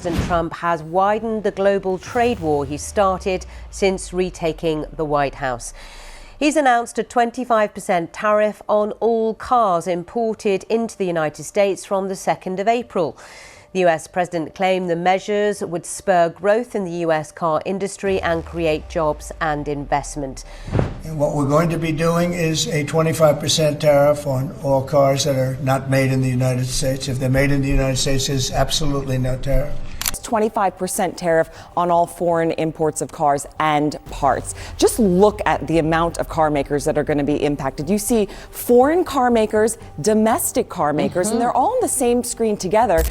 President Trump has widened the global trade war he started since retaking the White House. He's announced a 25% tariff on all cars imported into the United States from the 2nd of April. The US president claimed the measures would spur growth in the US car industry and create jobs and investment. And what we're going to be doing is a 25% tariff on all cars that are not made in the United States. If they're made in the United States, there's absolutely no tariff. 25% tariff on all foreign imports of cars and parts. Just look at the amount of car makers that are going to be impacted. You see foreign car makers, domestic car makers, and they're all on the same screen together.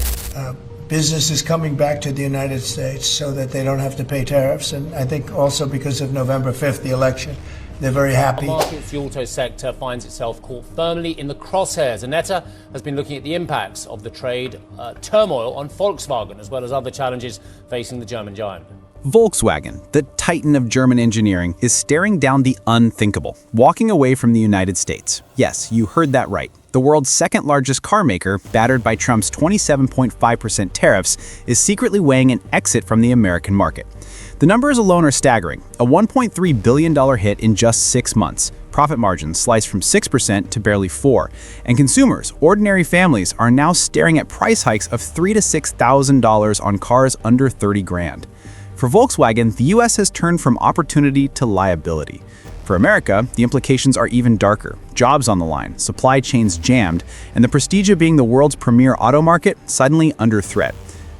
Business is coming back to the United States so that they don't have to pay tariffs. And I think also because of November 5th, the election, they're very happy. The auto sector finds itself caught firmly in the crosshairs. Annetta has been looking at the impacts of the trade turmoil on Volkswagen, as well as other challenges facing the German giant. Volkswagen, the titan of German engineering, is staring down the unthinkable, walking away from the United States. Yes, you heard that right. The world's second largest car maker, battered by Trump's 27.5% tariffs, is secretly weighing an exit from the American market. The numbers alone are staggering, a $1.3 billion hit in just 6 months. Profit margins sliced from 6% to barely 4%. And consumers, ordinary families, are now staring at price hikes of $3,000 to $6,000 on cars under 30 grand. For Volkswagen, the US has turned from opportunity to liability. For America, the implications are even darker. Jobs on the line, supply chains jammed, and the prestige of being the world's premier auto market suddenly under threat.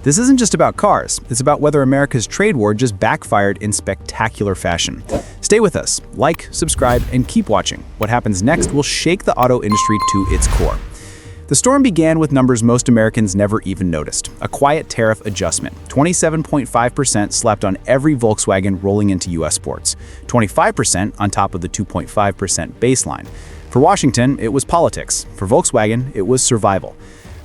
This isn't just about cars, it's about whether America's trade war just backfired in spectacular fashion. Stay with us, like, subscribe, and keep watching. What happens next will shake the auto industry to its core. The storm began with numbers most Americans never even noticed, a quiet tariff adjustment, 27.5% slapped on every Volkswagen rolling into US ports, 25% on top of the 2.5% baseline. For Washington, it was politics. For Volkswagen, it was survival.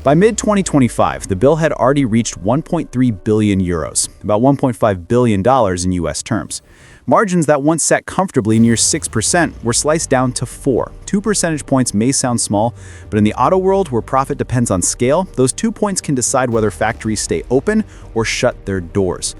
By mid-2025, the bill had already reached 1.3 billion euros, about $1.5 billion in US terms. Margins that once sat comfortably near 6% were sliced down to 4%. 2 percentage points may sound small, but in the auto world where profit depends on scale, those 2 points can decide whether factories stay open or shut their doors.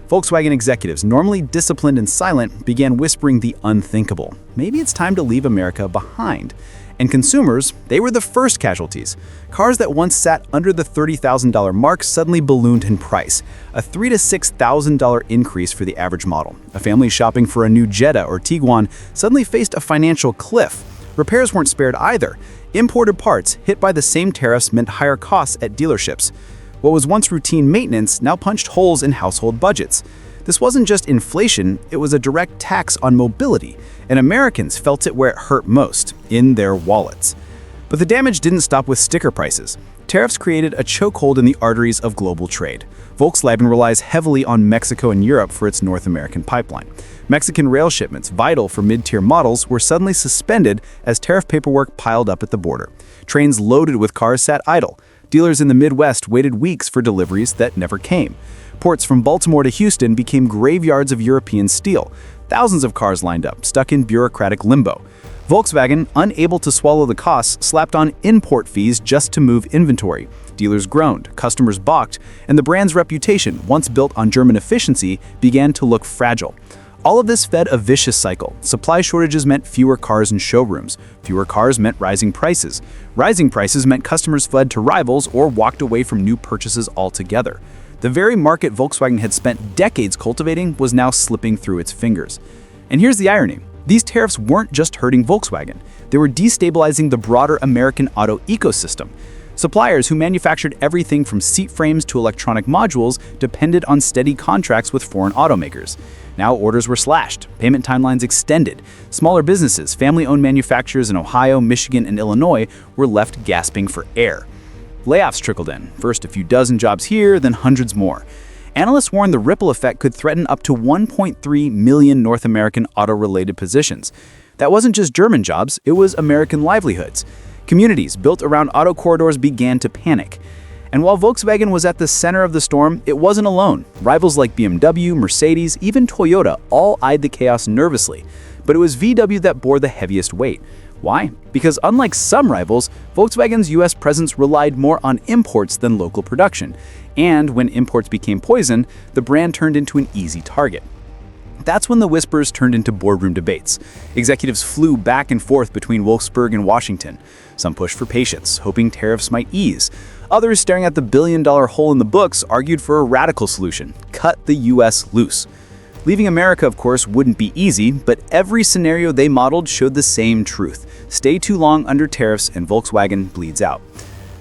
Volkswagen executives, normally disciplined and silent, began whispering the unthinkable. Maybe it's time to leave America behind. And consumers, they were the first casualties. Cars that once sat under the $30,000 mark suddenly ballooned in price, a $3,000 to $6,000 increase for the average model. A family shopping for a new Jetta or Tiguan suddenly faced a financial cliff. Repairs weren't spared either. Imported parts hit by the same tariffs meant higher costs at dealerships. What was once routine maintenance now punched holes in household budgets. This wasn't just inflation, it was a direct tax on mobility, and Americans felt it where it hurt most, in their wallets. But the damage didn't stop with sticker prices. Tariffs created a chokehold in the arteries of global trade. Volkswagen relies heavily on Mexico and Europe for its North American pipeline. Mexican rail shipments, vital for mid-tier models, were suddenly suspended as tariff paperwork piled up at the border. Trains loaded with cars sat idle. Dealers in the Midwest waited weeks for deliveries that never came. Ports from Baltimore to Houston became graveyards of European steel. Thousands of cars lined up, stuck in bureaucratic limbo. Volkswagen, unable to swallow the costs, slapped on import fees just to move inventory. Dealers groaned, customers balked, and the brand's reputation, once built on German efficiency, began to look fragile. All of this fed a vicious cycle. Supply shortages meant fewer cars in showrooms. Fewer cars meant rising prices. Rising prices meant customers fled to rivals or walked away from new purchases altogether. The very market Volkswagen had spent decades cultivating was now slipping through its fingers. And here's the irony. These tariffs weren't just hurting Volkswagen. They were destabilizing the broader American auto ecosystem. Suppliers who manufactured everything from seat frames to electronic modules depended on steady contracts with foreign automakers. Now orders were slashed, payment timelines extended. Smaller businesses, family-owned manufacturers in Ohio, Michigan, and Illinois were left gasping for air. Layoffs trickled in, first a few dozen jobs here, then hundreds more. Analysts warned the ripple effect could threaten up to 1.3 million North American auto-related positions. That wasn't just German jobs, it was American livelihoods. Communities built around auto corridors began to panic. And while Volkswagen was at the center of the storm, it wasn't alone. Rivals like BMW, Mercedes, even Toyota all eyed the chaos nervously. But it was VW that bore the heaviest weight. Why? Because unlike some rivals, Volkswagen's US presence relied more on imports than local production. And when imports became poison, the brand turned into an easy target. That's when the whispers turned into boardroom debates. Executives flew back and forth between Wolfsburg and Washington. Some pushed for patience, hoping tariffs might ease. Others, staring at the billion-dollar hole in the books, argued for a radical solution: cut the U.S. loose. Leaving America, of course, wouldn't be easy, but every scenario they modeled showed the same truth: stay too long under tariffs and Volkswagen bleeds out.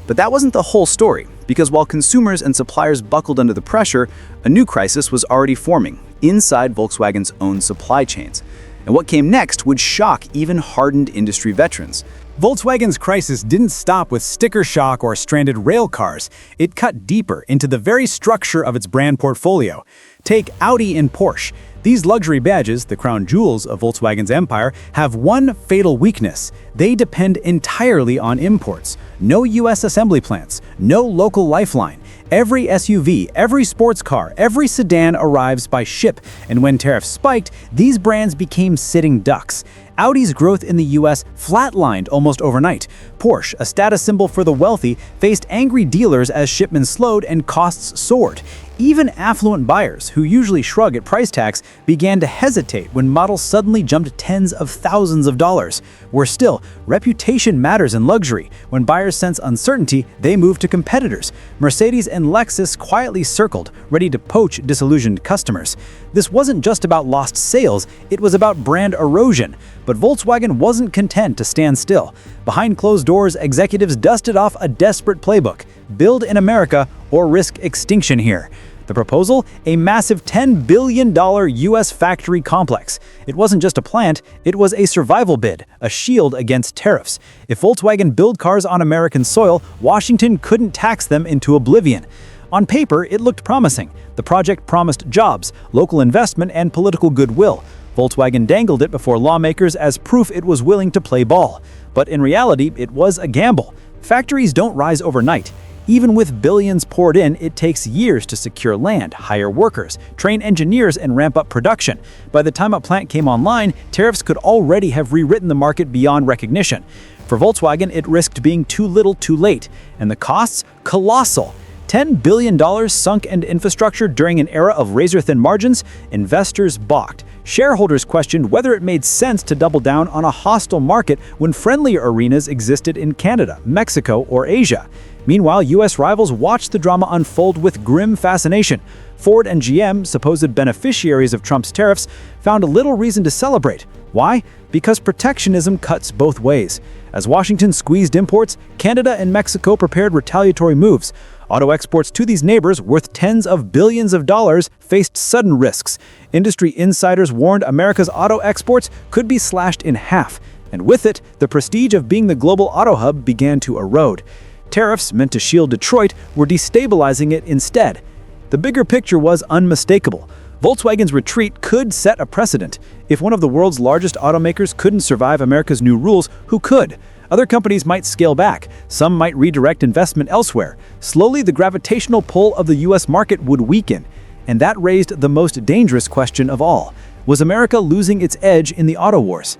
But that wasn't the whole story, because while consumers and suppliers buckled under the pressure, a new crisis was already forming inside Volkswagen's own supply chains. And what came next would shock even hardened industry veterans. Volkswagen's crisis didn't stop with sticker shock or stranded rail cars. It cut deeper into the very structure of its brand portfolio. Take Audi and Porsche. These luxury badges, the crown jewels of Volkswagen's empire, have one fatal weakness: they depend entirely on imports. No US assembly plants, no local lifeline. Every SUV, every sports car, every sedan arrives by ship, and when tariffs spiked, these brands became sitting ducks. Audi's growth in the US flatlined almost overnight. Porsche, a status symbol for the wealthy, faced angry dealers as shipments slowed and costs soared. Even affluent buyers, who usually shrug at price tags, began to hesitate when models suddenly jumped tens of thousands of dollars. Worse still, reputation matters in luxury. When buyers sense uncertainty, they move to competitors. Mercedes and Lexus quietly circled, ready to poach disillusioned customers. This wasn't just about lost sales, it was about brand erosion. But Volkswagen wasn't content to stand still. Behind closed doors, executives dusted off a desperate playbook: build in America or risk extinction here. The proposal? A massive $10 billion US factory complex. It wasn't just a plant, it was a survival bid, a shield against tariffs. If Volkswagen built cars on American soil, Washington couldn't tax them into oblivion. On paper, it looked promising. The project promised jobs, local investment, and political goodwill. Volkswagen dangled it before lawmakers as proof it was willing to play ball. But in reality, it was a gamble. Factories don't rise overnight. Even with billions poured in, it takes years to secure land, hire workers, train engineers, and ramp up production. By the time a plant came online, tariffs could already have rewritten the market beyond recognition. For Volkswagen, it risked being too little too late. And the costs? Colossal. $10 billion sunk into infrastructure during an era of razor-thin margins. Investors balked. Shareholders questioned whether it made sense to double down on a hostile market when friendlier arenas existed in Canada, Mexico, or Asia. Meanwhile, US rivals watched the drama unfold with grim fascination. Ford and GM, supposed beneficiaries of Trump's tariffs, found little reason to celebrate. Why? Because protectionism cuts both ways. As Washington squeezed imports, Canada and Mexico prepared retaliatory moves. Auto exports to these neighbors, worth tens of billions of dollars, faced sudden risks. Industry insiders warned America's auto exports could be slashed in half. And with it, the prestige of being the global auto hub began to erode. Tariffs, meant to shield Detroit, were destabilizing it instead. The bigger picture was unmistakable. Volkswagen's retreat could set a precedent. If one of the world's largest automakers couldn't survive America's new rules, who could? Other companies might scale back. Some might redirect investment elsewhere. Slowly, the gravitational pull of the US market would weaken. And that raised the most dangerous question of all. Was America losing its edge in the auto wars?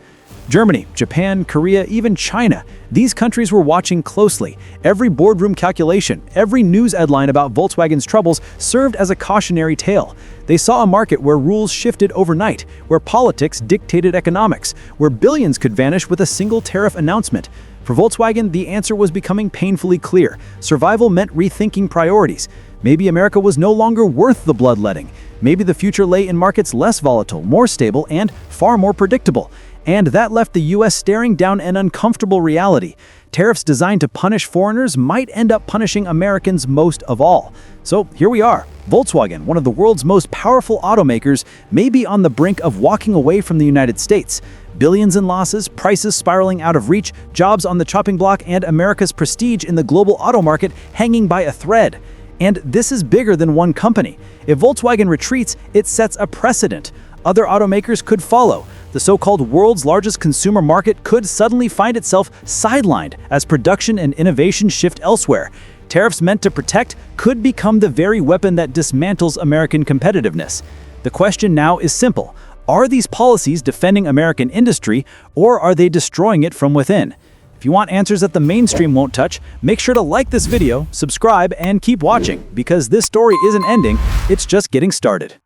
Germany, Japan, Korea, even China. These countries were watching closely. Every boardroom calculation, every news headline about Volkswagen's troubles served as a cautionary tale. They saw a market where rules shifted overnight, where politics dictated economics, where billions could vanish with a single tariff announcement. For Volkswagen, the answer was becoming painfully clear. Survival meant rethinking priorities. Maybe America was no longer worth the bloodletting. Maybe the future lay in markets less volatile, more stable, and far more predictable. And that left the US staring down an uncomfortable reality. Tariffs designed to punish foreigners might end up punishing Americans most of all. So here we are. Volkswagen, one of the world's most powerful automakers, may be on the brink of walking away from the United States. Billions in losses, prices spiraling out of reach, jobs on the chopping block, and America's prestige in the global auto market hanging by a thread. And this is bigger than one company. If Volkswagen retreats, it sets a precedent. Other automakers could follow. The so-called world's largest consumer market could suddenly find itself sidelined as production and innovation shift elsewhere. Tariffs meant to protect could become the very weapon that dismantles American competitiveness. The question now is simple. Are these policies defending American industry, or are they destroying it from within? If If you want answers that the mainstream won't touch, make sure to like this video, subscribe, and keep watching, because this story isn't ending, it's just getting started.